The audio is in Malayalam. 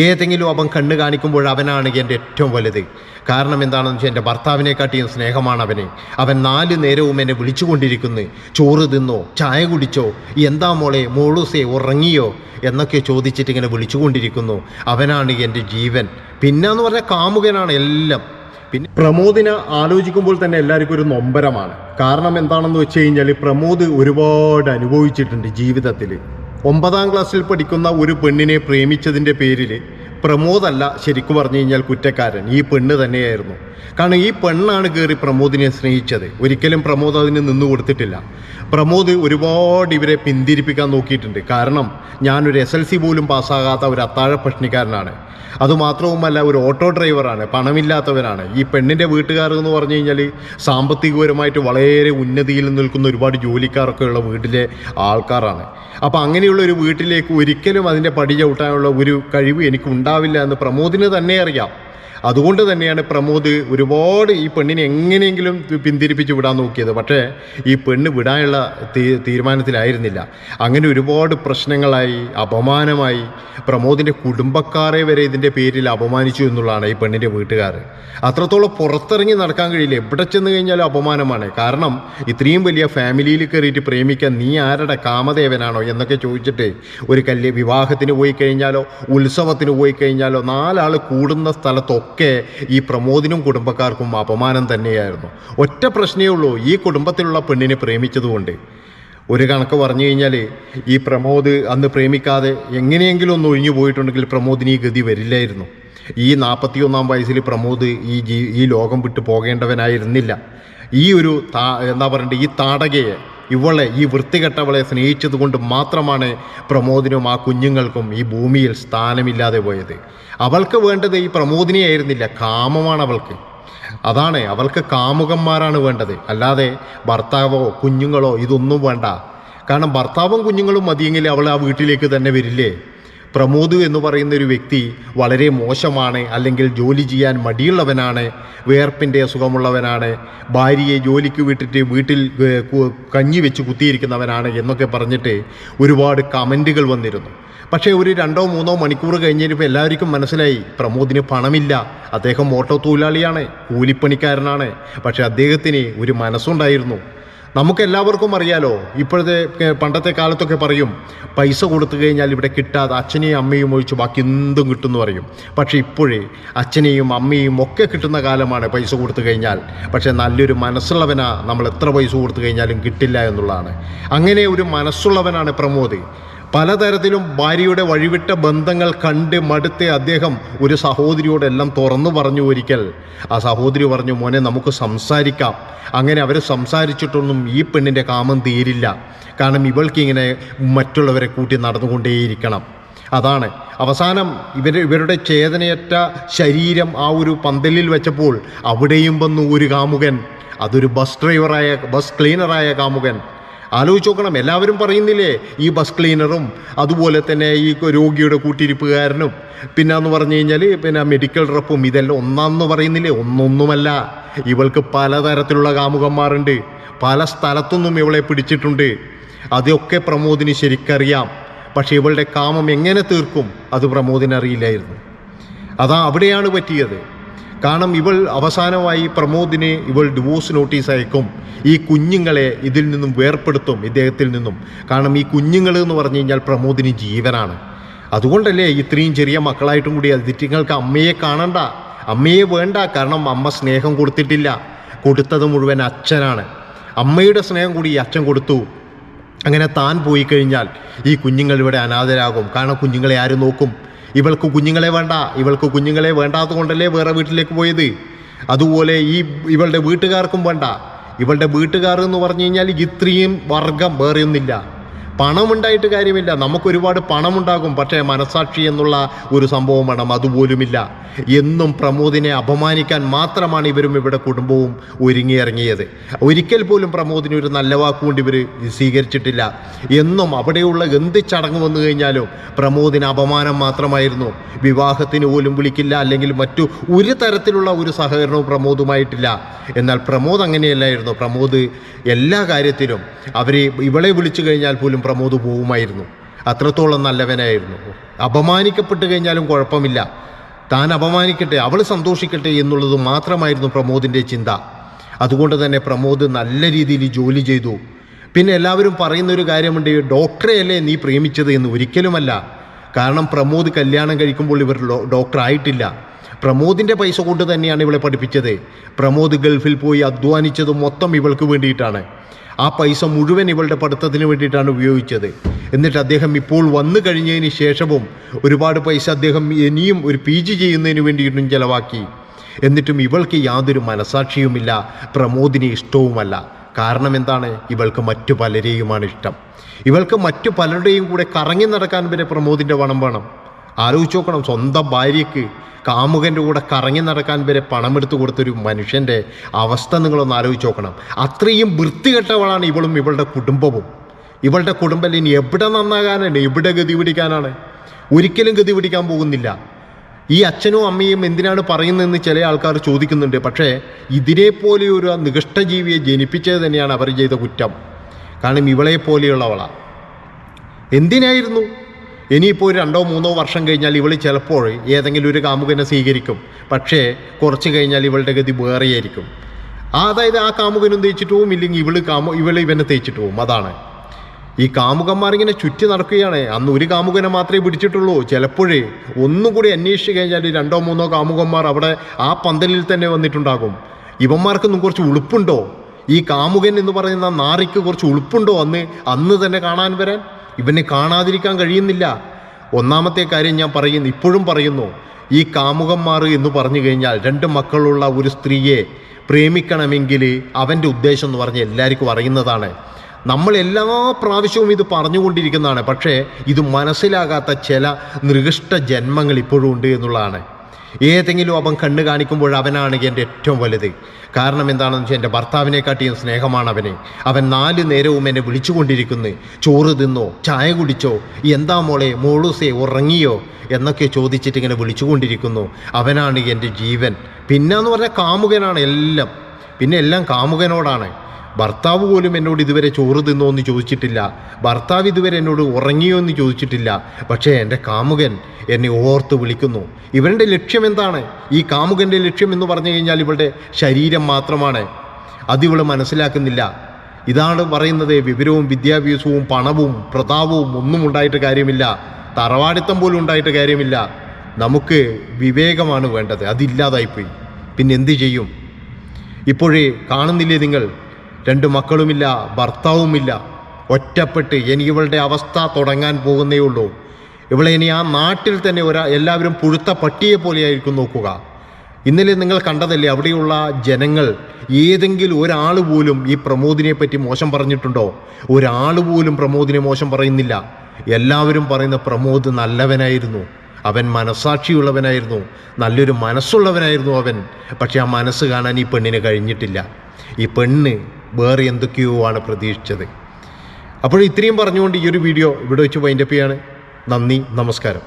ഏതെങ്കിലും അവൻ കണ്ണ് കാണിക്കുമ്പോൾ അവനാണ് എൻ്റെ ഏറ്റവും വലുത്. കാരണം എന്താണെന്ന് വെച്ചാൽ എൻ്റെ ഭർത്താവിനെക്കാട്ടിയും സ്നേഹമാണ് അവന്. അവൻ 4 നേരവും എന്നെ വിളിച്ചുകൊണ്ടിരിക്കുന്നു. ചോറ് തിന്നോ, ചായ കുടിച്ചോ, എന്താ മോളെ, മോളൂസേ ഉറങ്ങിയോ എന്നൊക്കെ ചോദിച്ചിട്ട് ഇങ്ങനെ വിളിച്ചുകൊണ്ടിരിക്കുന്നു. അവനാണ് എൻ്റെ ജീവൻ. പിന്നെന്ന് പറഞ്ഞാൽ കാമുകനാണ് എല്ലാം. പിന്നെ പ്രമോദിനെ ആലോചിക്കുമ്പോൾ തന്നെ എല്ലാവർക്കും ഒരു നൊമ്പരമാണ്. കാരണം എന്താണെന്ന് വെച്ച് കഴിഞ്ഞാൽ പ്രമോദ് ഒരുപാട് അനുഭവിച്ചിട്ടുണ്ട് ജീവിതത്തിൽ. 9ാം ക്ലാസ്സിൽ പഠിക്കുന്ന ഒരു പെണ്ണിനെ പ്രേമിച്ചതിൻ്റെ പേരിൽ പ്രമോദല്ല ശരിക്കും പറഞ്ഞു കഴിഞ്ഞാൽ കുറ്റക്കാരൻ, ഈ പെണ്ണ് തന്നെയായിരുന്നു. കാരണം ഈ പെണ്ണാണ് കയറി പ്രമോദിനെ സ്നേഹിച്ചത്. ഒരിക്കലും പ്രമോദ് അതിന് നിന്നു കൊടുത്തിട്ടില്ല. പ്രമോദ് ഒരുപാട് ഇവരെ പിന്തിരിപ്പിക്കാൻ നോക്കിയിട്ടുണ്ട്. കാരണം ഞാനൊരു SLC പോലും പാസ്സാകാത്ത ഒരു അത്താഴ പ്രശ്നക്കാരനാണ്. അതുമാത്രവുമല്ല, ഒരു ഓട്ടോ ഡ്രൈവറാണ്, പണമില്ലാത്തവരാണ്. ഈ പെണ്ണിൻ്റെ വീട്ടുകാർ എന്ന് പറഞ്ഞു കഴിഞ്ഞാൽ സാമ്പത്തികപരമായിട്ട് വളരെ ഉന്നതിയിൽ നിൽക്കുന്ന ഒരുപാട് ജോലിക്കാരൊക്കെ ഉള്ള വീട്ടിലെ ആൾക്കാരാണ്. അപ്പോൾ അങ്ങനെയുള്ള ഒരു വീട്ടിലേക്ക് ഒരിക്കലും അതിൻ്റെ പടി ചവിട്ടാനുള്ള ഒരു കഴിവ് എനിക്ക് ഉണ്ടാവില്ല എന്ന് പ്രമോദിന് തന്നെ അറിയാം. അതുകൊണ്ട് തന്നെയാണ് പ്രമോദ് ഒരുപാട് ഈ പെണ്ണിനെ എങ്ങനെയെങ്കിലും പിന്തിരിപ്പിച്ച് വിടാൻ നോക്കിയത്. പക്ഷേ ഈ പെണ്ണ് വിടാനുള്ള തീരുമാനത്തിലായിരുന്നില്ല. അങ്ങനെ ഒരുപാട് പ്രശ്നങ്ങളായി, അപമാനമായി. പ്രമോദിൻ്റെ കുടുംബക്കാരെ വരെ ഇതിൻ്റെ പേരിൽ അപമാനിച്ചു എന്നുള്ളതാണ് ഈ പെണ്ണിൻ്റെ വീട്ടുകാർ. അത്രത്തോളം പുറത്തിറങ്ങി നടക്കാൻ കഴിയില്ല. എവിടെ ചെന്ന് കഴിഞ്ഞാലും അപമാനമാണ്. കാരണം ഇത്രയും വലിയ ഫാമിലിയിൽ കയറിയിട്ട് പ്രേമിക്കാൻ നീ ആരുടെ കാമദേവനാണോ എന്നൊക്കെ ചോദിച്ചിട്ട് ഒരു വിവാഹത്തിന് പോയി കഴിഞ്ഞാലോ ഉത്സവത്തിന് പോയി കഴിഞ്ഞാലോ 4 ആൾ കൂടുന്ന സ്ഥലത്തൊക്കെ ഈ പ്രമോദിനും കുടുംബക്കാർക്കും അപമാനം തന്നെയായിരുന്നു. ഒറ്റ പ്രശ്നമേ ഉള്ളൂ, ഈ കുടുംബത്തിലുള്ള പെണ്ണിനെ പ്രേമിച്ചതുകൊണ്ട്. ഒരു കണക്ക് പറഞ്ഞു കഴിഞ്ഞാൽ ഈ പ്രമോദ് അന്ന് പ്രേമിക്കാതെ എങ്ങനെയെങ്കിലും ഒന്ന് ഒഴിഞ്ഞു പോയിട്ടുണ്ടെങ്കിൽ പ്രമോദിന് ഈ ഗതി വരില്ലായിരുന്നു. ഈ 41ാം വയസ്സിൽ പ്രമോദ് ഈ ലോകം വിട്ടു പോകേണ്ടവനായിരുന്നില്ല. ഈ ഒരു എന്താ പറയണ്ടേ, ഈ താടകയെ, ഇവളെ, ഈ വൃത്തികെട്ടവളെ സ്നേഹിച്ചത് കൊണ്ട് മാത്രമാണ് പ്രമോദിനും ആ കുഞ്ഞുങ്ങൾക്കും ഈ ഭൂമിയിൽ സ്ഥാനമില്ലാതെ പോയത്. അവൾക്ക് വേണ്ടത് ഈ പ്രമോദിനെ ആയിരുന്നില്ല, കാമമാണ് അവൾക്ക്. അതാണ്, അവൾക്ക് കാമുകന്മാരാണ് വേണ്ടത്, അല്ലാതെ ഭർത്താവോ കുഞ്ഞുങ്ങളോ ഇതൊന്നും വേണ്ട. കാരണം ഭർത്താവും കുഞ്ഞുങ്ങളും മതിയെങ്കിൽ അവൾ ആ വീട്ടിലേക്ക് തന്നെ വരില്ലേ? പ്രമോദ് എന്ന് പറയുന്ന ഒരു വ്യക്തി വളരെ മോശമാണ്, അല്ലെങ്കിൽ ജോലി ചെയ്യാൻ മടിയുള്ളവനാണ്, വേർപ്പിൻ്റെ അസുഖമുള്ളവനാണ്, ഭാര്യയെ ജോലിക്ക് വിട്ടിട്ട് വീട്ടിൽ കഞ്ഞി വെച്ച് കുത്തിയിരിക്കുന്നവനാണ് എന്നൊക്കെ പറഞ്ഞിട്ട് ഒരുപാട് കമൻറ്റുകൾ വന്നിരുന്നു. പക്ഷേ ഒരു 2-3 മണിക്കൂർ കഴിഞ്ഞപ്പോൾ എല്ലാവർക്കും മനസ്സിലായി പ്രമോദിന് പണമില്ല, അദ്ദേഹം ഓട്ടോ തൊഴിലാളിയാണ്, കൂലിപ്പണിക്കാരനാണ്. പക്ഷേ അദ്ദേഹത്തിന് ഒരു മനസ്സുണ്ടായിരുന്നു. നമുക്കെല്ലാവർക്കും അറിയാലോ, പണ്ടത്തെ കാലത്തൊക്കെ പറയും പൈസ കൊടുത്തു കഴിഞ്ഞാൽ ഇവിടെ കിട്ടാതെ അച്ഛനെയും അമ്മയും ഒഴിച്ച് ബാക്കി എന്തും കിട്ടുമെന്ന് പറയും. പക്ഷേ ഇപ്പോഴേ അച്ഛനെയും അമ്മയും ഒക്കെ കിട്ടുന്ന കാലമാണ് പൈസ കൊടുത്തു കഴിഞ്ഞാൽ. പക്ഷേ നല്ലൊരു മനസ്സുള്ളവനാ നമ്മൾ എത്ര പൈസ കൊടുത്തു കഴിഞ്ഞാലും കിട്ടില്ല എന്നുള്ളതാണ്. അങ്ങനെ ഒരു മനസ്സുള്ളവനാണ് പ്രമോദ്. പലതരത്തിലും ഭാര്യയുടെ വഴിവിട്ട ബന്ധങ്ങൾ കണ്ട് മടുത്ത അദ്ദേഹം ഒരു സഹോദരിയോടെല്ലാം തുറന്നു പറഞ്ഞു. ഒരിക്കൽ ആ സഹോദരി പറഞ്ഞു, മോനെ നമുക്ക് സംസാരിക്കാം. അങ്ങനെ അവർ സംസാരിച്ചിട്ടൊന്നും ഈ പെണ്ണിൻ്റെ കാമം തീരില്ല. കാരണം ഇവൾക്കിങ്ങനെ മറ്റുള്ളവരെ കൂട്ടി നടന്നുകൊണ്ടേയിരിക്കണം. അതാണ് അവസാനം ഇവരുടെ ചേതനയറ്റ ശരീരം ആ ഒരു പന്തലിൽ വെച്ചപ്പോൾ അവിടെയും വന്നു ഒരു കാമുകൻ. അതൊരു ബസ് ക്ലീനറായ കാമുകൻ. ആലോചിച്ച് നോക്കണം. എല്ലാവരും പറയുന്നില്ലേ ഈ ബസ് ക്ലീനറും അതുപോലെ തന്നെ ഈ രോഗിയുടെ കൂട്ടിരിപ്പുകാരനും പിന്നെന്ന് പറഞ്ഞു കഴിഞ്ഞാൽ മെഡിക്കൽ റെപ്പും ഇതെല്ലാം ഒന്നാന്ന് പറയുന്നില്ലേ? ഒന്നൊന്നുമല്ല. ഇവൾക്ക് പലതരത്തിലുള്ള കാമുകന്മാരുണ്ട്. പല സ്ഥലത്തുനിന്നും ഇവളെ പിടിച്ചിട്ടുണ്ട്. അതൊക്കെ പ്രമോദിന് ശരിക്കറിയാം. പക്ഷേ ഇവളുടെ കാമം എങ്ങനെ തീർക്കും അത് പ്രമോദിന് അറിയില്ലായിരുന്നു. അവിടെയാണ് പറ്റിയത്. കാരണം അവസാനമായി പ്രമോദിന് ഡിവോഴ്സ് നോട്ടീസ് അയക്കും. ഈ കുഞ്ഞുങ്ങളെ ഇതിൽ നിന്നും വേർപ്പെടുത്തും, ഇദ്ദേഹത്തിൽ നിന്നും. കാരണം ഈ കുഞ്ഞുങ്ങൾ എന്ന് പറഞ്ഞു കഴിഞ്ഞാൽ പ്രമോദിന് ജീവനാണ്. അതുകൊണ്ടല്ലേ ഇത്രയും ചെറിയ മക്കളായിട്ടും കൂടി അതിഥികൾക്ക് അമ്മയെ കാണണ്ട, അമ്മയെ വേണ്ട. കാരണം അമ്മ സ്നേഹം കൊടുത്തിട്ടില്ല, കൊടുത്തത് മുഴുവൻ അച്ഛനാണ്. അമ്മയുടെ സ്നേഹം കൂടി അച്ഛൻ കൊടുത്തു. അങ്ങനെ താൻ പോയി കഴിഞ്ഞാൽ ഈ കുഞ്ഞുങ്ങൾ ഇവിടെ അനാഥരാകും. കാരണം കുഞ്ഞുങ്ങളെ ആര് നോക്കും? ഇവൾക്ക് കുഞ്ഞുങ്ങളെ വേണ്ടാത്തത് കൊണ്ടല്ലേ വേറെ വീട്ടിലേക്ക് പോയത്. അതുപോലെ ഇവളുടെ വീട്ടുകാർക്കും വേണ്ട. ഇവളുടെ വീട്ടുകാർ എന്ന് പറഞ്ഞു കഴിഞ്ഞാൽ ഇത്രയും വർഗം വേറെയൊന്നില്ല. പണമുണ്ടായിട്ട് കാര്യമില്ല. നമുക്കൊരുപാട് പണമുണ്ടാകും, പക്ഷേ മനസാക്ഷി എന്നുള്ള ഒരു സംഭവം വേണം, അതുപോലുമില്ല. എന്നും പ്രമോദിനെ അപമാനിക്കാൻ മാത്രമാണ് ഇവരും ഇവിടെ കുടുംബവും ഒരുങ്ങിയിറങ്ങിയത്. ഒരിക്കൽ പോലും പ്രമോദിന് ഒരു നല്ല വാക്കുകൊണ്ട് ഇവർ സ്വീകരിച്ചിട്ടില്ല. എന്നും അവിടെയുള്ള എന്ത് ചടങ്ങ് വന്നു കഴിഞ്ഞാലും പ്രമോദിന് അപമാനം മാത്രമായിരുന്നു. വിവാഹത്തിന് പോലും വിളിക്കില്ല, അല്ലെങ്കിൽ മറ്റു ഒരു തരത്തിലുള്ള ഒരു സഹകരണവും പ്രമോദുമായിട്ടില്ല. എന്നാൽ പ്രമോദ് അങ്ങനെയല്ലായിരുന്നു. പ്രമോദ് എല്ലാ കാര്യത്തിലും ഇവളെ വിളിച്ചു കഴിഞ്ഞാൽ പോലും പ്രമോദ് പോവുമായിരുന്നു. അത്രത്തോളം നല്ലവനായിരുന്നു. അപമാനിക്കപ്പെട്ട് കഴിഞ്ഞാലും കുഴപ്പമില്ല, താൻ അപമാനിക്കട്ടെ, അവൾ സന്തോഷിക്കട്ടെ എന്നുള്ളത് മാത്രമായിരുന്നു പ്രമോദിൻ്റെ ചിന്ത. അതുകൊണ്ട് തന്നെ പ്രമോദ് നല്ല രീതിയിൽ ജോലി ചെയ്തു. പിന്നെ എല്ലാവരും പറയുന്നൊരു കാര്യമുണ്ട്, ഡോക്ടറെയല്ലേ നീ പ്രേമിച്ചത് എന്ന്. ഒരിക്കലുമല്ല. കാരണം പ്രമോദ് കല്യാണം കഴിക്കുമ്പോൾ ഇവർ ഡോക്ടറായിട്ടില്ല. പ്രമോദിൻ്റെ പൈസ കൊണ്ട് തന്നെയാണ് ഇവളെ പഠിപ്പിച്ചത്. പ്രമോദ് ഗൾഫിൽ പോയി അധ്വാനിച്ചത് മൊത്തം ഇവൾക്ക് വേണ്ടിയിട്ടാണ്. ആ പൈസ മുഴുവൻ ഇവളുടെ പഠിത്തത്തിന് വേണ്ടിയിട്ടാണ് ഉപയോഗിച്ചത്. എന്നിട്ട് അദ്ദേഹം ഇപ്പോൾ വന്നു കഴിഞ്ഞതിന് ശേഷവും ഒരുപാട് പൈസ അദ്ദേഹം ഇനിയും ഒരു PG ചെയ്യുന്നതിന് വേണ്ടിയിട്ടും ചിലവാക്കി. എന്നിട്ടും ഇവൾക്ക് യാതൊരു മനസാക്ഷിയുമില്ല, പ്രമോദിനെ ഇഷ്ടവുമല്ല. കാരണം എന്താണ്? ഇവൾക്ക് മറ്റു പലരെയുമാണ് ഇഷ്ടം. ഇവൾക്ക് മറ്റു പലരുടെയും കൂടെ കറങ്ങി നടക്കാൻ വരെ പ്രമോദിൻ്റെ പണം വേണം. ആലോചിച്ച് നോക്കണം, സ്വന്തം ഭാര്യയ്ക്ക് കാമുകൻ്റെ കൂടെ കറങ്ങി നടക്കാൻ വരെ പണമെടുത്ത് കൊടുത്തൊരു മനുഷ്യൻ്റെ അവസ്ഥ നിങ്ങളൊന്ന് ആലോചിച്ച് നോക്കണം. അത്രയും വൃത്തികെട്ടവളാണ് ഇവളും ഇവളുടെ കുടുംബവും. ഇവളുടെ കുടുംബം ഇനി എവിടെ നന്നാകാനാണ്, എവിടെ ഗതി പിടിക്കാനാണ്? ഒരിക്കലും ഗതി പിടിക്കാൻ പോകുന്നില്ല. ഈ അച്ഛനും അമ്മയും എന്തിനാണ് പറയുന്നതെന്ന് ചില ആൾക്കാർ ചോദിക്കുന്നുണ്ട്. പക്ഷേ ഇതിനെപ്പോലെ ഒരു നികഷ്ടജീവിയെ ജനിപ്പിച്ചത് തന്നെയാണ് അവർ ചെയ്ത കുറ്റം. കാരണം ഇവളെ പോലെയുള്ളവളാണ്. എന്തിനായിരുന്നു? ഇനിയിപ്പോൾ 2-3 വർഷം കഴിഞ്ഞാൽ ഇവൾ ചിലപ്പോൾ ഏതെങ്കിലും ഒരു കാമുകനെ സ്വീകരിക്കും. പക്ഷേ കുറച്ച് കഴിഞ്ഞാൽ ഇവളുടെ ഗതി വേറെയായിരിക്കും. അതായത് ആ കാമുകനും തേച്ചിട്ട് പോവും, ഇല്ലെങ്കിൽ ഇവൾ ഇവനെ തേച്ചിട്ട് പോവും. അതാണ് ഈ കാമുകന്മാരിങ്ങനെ ചുറ്റി നടക്കുകയാണ്. അന്ന് ഒരു കാമുകനെ മാത്രമേ പിടിച്ചിട്ടുള്ളൂ. ചിലപ്പോഴേ ഒന്നും കൂടി അന്വേഷിച്ച് കഴിഞ്ഞാൽ 2-3 കാമുകന്മാർ അവിടെ ആ പന്തലിൽ തന്നെ വന്നിട്ടുണ്ടാകും. ഇവന്മാർക്കൊന്നും കുറച്ച് ഉളുപ്പുണ്ടോ? ഈ കാമുകൻ എന്ന് പറയുന്ന നാറിക്ക് കുറച്ച് ഉളുപ്പുണ്ടോ അന്ന് തന്നെ കാണാൻ വരാൻ? ഇവനെ കാണാതിരിക്കാൻ കഴിയുന്നില്ല. ഒന്നാമത്തെ കാര്യം ഞാൻ ഇപ്പോഴും പറയുന്നു, ഈ കാമുകന്മാർ എന്ന് പറഞ്ഞു കഴിഞ്ഞാൽ 2 മക്കളുള്ള ഒരു സ്ത്രീയെ പ്രേമിക്കണമെങ്കിൽ അവൻ്റെ ഉദ്ദേശം എന്ന് പറഞ്ഞ് എല്ലാവർക്കും അറിയുന്നതാണ്. നമ്മൾ എല്ലാ പ്രാവശ്യവും ഇത് പറഞ്ഞുകൊണ്ടിരിക്കുന്നതാണ്. പക്ഷേ ഇത് മനസ്സിലാകാത്ത ചില നികൃഷ്ട ജന്മങ്ങൾ ഇപ്പോഴും ഉണ്ട് എന്നുള്ളതാണ്. ഏതെങ്കിലും അവൻ കണ്ണ് കാണിക്കുമ്പോൾ അവനാണ് എൻ്റെ ഏറ്റവും വലുത്. കാരണം എന്താണെന്ന് വെച്ചാൽ എൻ്റെ ഭർത്താവിനെക്കാട്ടിയും സ്നേഹമാണ് അവന്. അവൻ 4 നേരവും എന്നെ വിളിച്ചുകൊണ്ടിരിക്കുന്നു. ചോറ് തിന്നോ, ചായ കുടിച്ചോ, എന്താ മോളെ, മോളൂസേ ഉറങ്ങിയോ എന്നൊക്കെ ചോദിച്ചിട്ട് ഇങ്ങനെ വിളിച്ചുകൊണ്ടിരിക്കുന്നു. അവനാണ് എൻ്റെ ജീവൻ. പിന്നെന്ന് പറഞ്ഞാൽ കാമുകനാണ് എല്ലാം. പിന്നെ എല്ലാം കാമുകനോടാണ്. ഭർത്താവ് പോലും എന്നോട് ഇതുവരെ ചോറ് തിന്നോ എന്ന് ചോദിച്ചിട്ടില്ല. ഭർത്താവ് ഇതുവരെ എന്നോട് ഉറങ്ങിയോ എന്ന് ചോദിച്ചിട്ടില്ല. പക്ഷേ എൻ്റെ കാമുകൻ എന്നെ ഓർത്ത് വിളിക്കുന്നു. ഇവരുടെ ലക്ഷ്യം എന്താണ്? ഈ കാമുകൻ്റെ ലക്ഷ്യം എന്ന് പറഞ്ഞു കഴിഞ്ഞാൽ ഇവളുടെ ശരീരം മാത്രമാണ്. അതിവൾ മനസ്സിലാക്കുന്നില്ല. ഇതാണ് പറയുന്നത്, വിവരവും വിദ്യാഭ്യാസവും പണവും പ്രതാപവും ഒന്നും ഉണ്ടായിട്ട് കാര്യമില്ല, തറവാടിത്തം പോലും ഉണ്ടായിട്ട് കാര്യമില്ല. നമുക്ക് വിവേകമാണ് വേണ്ടത്. അതില്ലാതായിപ്പോയി. പിന്നെ എന്ത് ചെയ്യും? ഇപ്പോഴേ കാണുന്നില്ലേ നിങ്ങൾ? 2 മക്കളുമില്ല, ഭർത്താവുമില്ല, ഒറ്റപ്പെട്ട്. ഇവളുടെ അവസ്ഥ തുടങ്ങാൻ പോകുന്നേ ഉള്ളൂ. ഇവളെ ഇനി ആ നാട്ടിൽ തന്നെ എല്ലാവരും പുഴുത്ത പട്ടിയെ പോലെയായിരിക്കും നോക്കുക. ഇന്നലെ നിങ്ങൾ കണ്ടതല്ലേ, അവിടെയുള്ള ജനങ്ങൾ ഏതെങ്കിലും ഒരാൾ പോലും ഈ പ്രമോദിനെ പറ്റി മോശം പറഞ്ഞിട്ടുണ്ടോ? ഒരാൾ പോലും പ്രമോദിനെ മോശം പറയുന്നില്ല. എല്ലാവരും പറയുന്ന പ്രമോദ് നല്ലവനായിരുന്നു, അവൻ മനസാക്ഷിയുള്ളവനായിരുന്നു, നല്ലൊരു മനസ്സുള്ളവനായിരുന്നു അവൻ. പക്ഷെ ആ മനസ്സ് കാണാൻ ഈ പെണ്ണിന് കഴിഞ്ഞിട്ടില്ല. ഈ പെണ്ണ് വേറെ എന്തൊക്കെയോ ആണ് പ്രതീക്ഷിച്ചത്. അപ്പോൾ ഇത്രയും പറഞ്ഞുകൊണ്ട് ഈ ഒരു വീഡിയോ ഇവിടെ വെച്ച് വൈൻഡപ്പ് ചെയ്യാണ്. നന്ദി, നമസ്കാരം.